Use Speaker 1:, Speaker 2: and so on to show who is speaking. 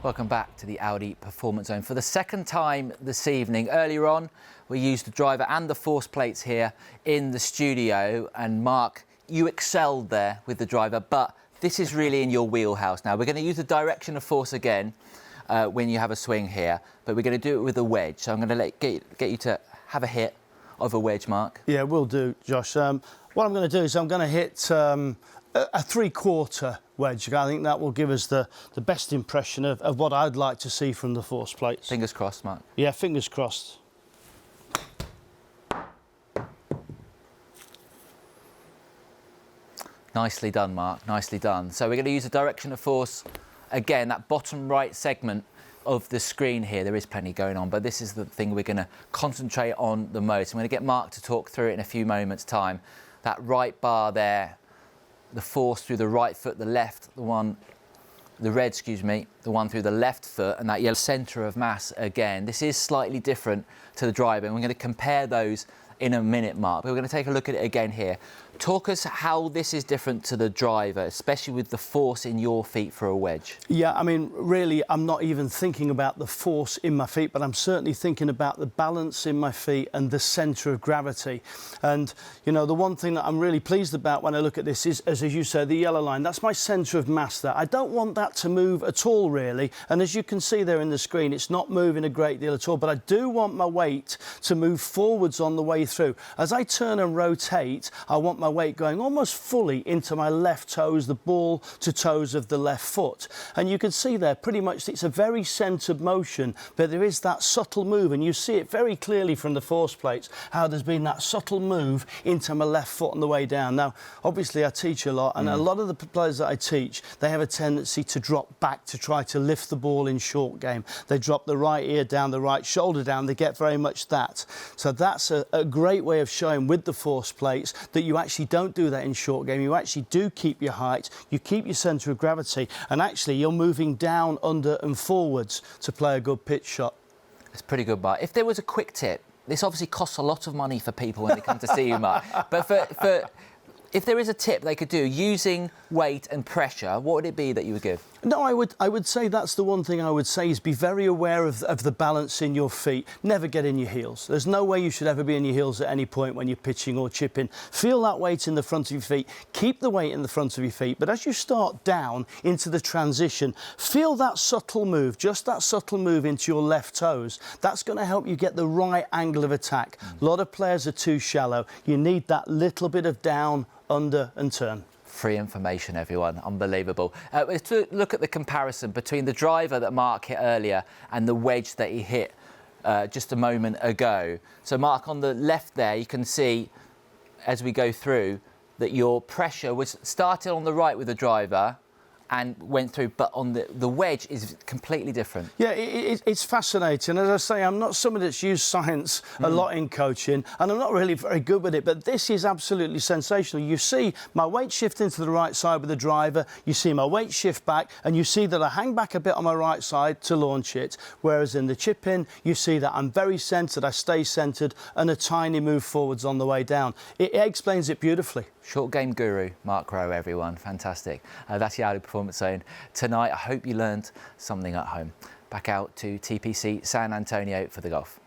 Speaker 1: Welcome back to the Audi Performance Zone. For the second time this evening, earlier on, we used the driver and the force plates here in the studio. And Mark, you excelled there with the driver, but this is really in your wheelhouse now. We're going to use the direction of force again when you have a swing here, but we're going to do it with a wedge. So I'm going to get you to have a hit of a wedge, Mark.
Speaker 2: Yeah, will do, Josh. What I'm going to do is I'm going to hit a three-quarter wedge. I think that will give us the best impression of what I'd like to see from the force plates.
Speaker 1: Fingers crossed, Mark.
Speaker 2: Yeah, fingers crossed.
Speaker 1: Nicely done, Mark, nicely done. So we're going to use the direction of force again, that bottom right segment of the screen here. There is plenty going on, but this is the thing we're going to concentrate on the most. I'm going to get Mark to talk through it in a few moments' time. That right bar there, the force through the right foot, the left, the one through the left foot, and that yellow centre of mass again. This is slightly different to the driver, and we're going to compare those in a minute, Mark. But we're going to take a look at it again here. Talk us how this is different to the driver, especially with the force in your feet for a wedge.
Speaker 2: Yeah, I mean, really, I'm not even thinking about the force in my feet, but I'm certainly thinking about the balance in my feet and the centre of gravity. And, you know, the one thing that I'm really pleased about when I look at this is, as you said, the yellow line. That's my centre of mass there. I don't want that to move at all, really. And as you can see there in the screen, it's not moving a great deal at all, but I do want my weight to move forwards on the way through. As I turn and rotate, I want my weight going almost fully into my left toes, the ball to toes of the left foot. And you can see there pretty much it's a very centred motion, but there is that subtle move, and you see it very clearly from the force plates, how there's been that subtle move into my left foot on the way down. Now, obviously I teach a lot, and a lot of the players that I teach, they have a tendency to drop back to try to lift the ball in short game. They drop the right ear down, the right shoulder down, they get very much that. So that's a great way of showing with the force plates that you actually don't do that in short game. You actually do keep your height, you keep your centre of gravity, and actually you're moving down, under and forwards to play a good pitch shot.
Speaker 1: It's pretty good, Mark. If there was a quick tip, this obviously costs a lot of money for people when they come to see you, Mark, but if there is a tip they could do using weight and pressure, what would it be that you would give?
Speaker 2: No, I would say that's the one thing I would say is be very aware of the balance in your feet. Never get in your heels. There's no way you should ever be in your heels at any point when you're pitching or chipping. Feel that weight in the front of your feet. Keep the weight in the front of your feet. But as you start down into the transition, feel that subtle move, just that subtle move into your left toes. That's going to help you get the right angle of attack. A lot of players are too shallow. You need that little bit of down, under and turn.
Speaker 1: Free information, everyone. Unbelievable. To look at the comparison between the driver that Mark hit earlier and the wedge that he hit just a moment ago. So, Mark, on the left there, you can see, as we go through, that your pressure was started on the right with the driver and went through, but on the wedge is completely different.
Speaker 2: Yeah, it's fascinating. As I say, I'm not somebody that's used science a lot in coaching, and I'm not really very good with it, but this is absolutely sensational. You see my weight shifting to the right side with the driver, you see my weight shift back, and you see that I hang back a bit on my right side to launch it, whereas in the chip-in, you see that I'm very centred, I stay centred, and a tiny move forwards on the way down. It explains it beautifully.
Speaker 1: Short game guru, Mark Rowe, everyone. Fantastic. That's the Audi Performance Zone tonight. I hope you learned something at home. Back out to TPC San Antonio for the golf.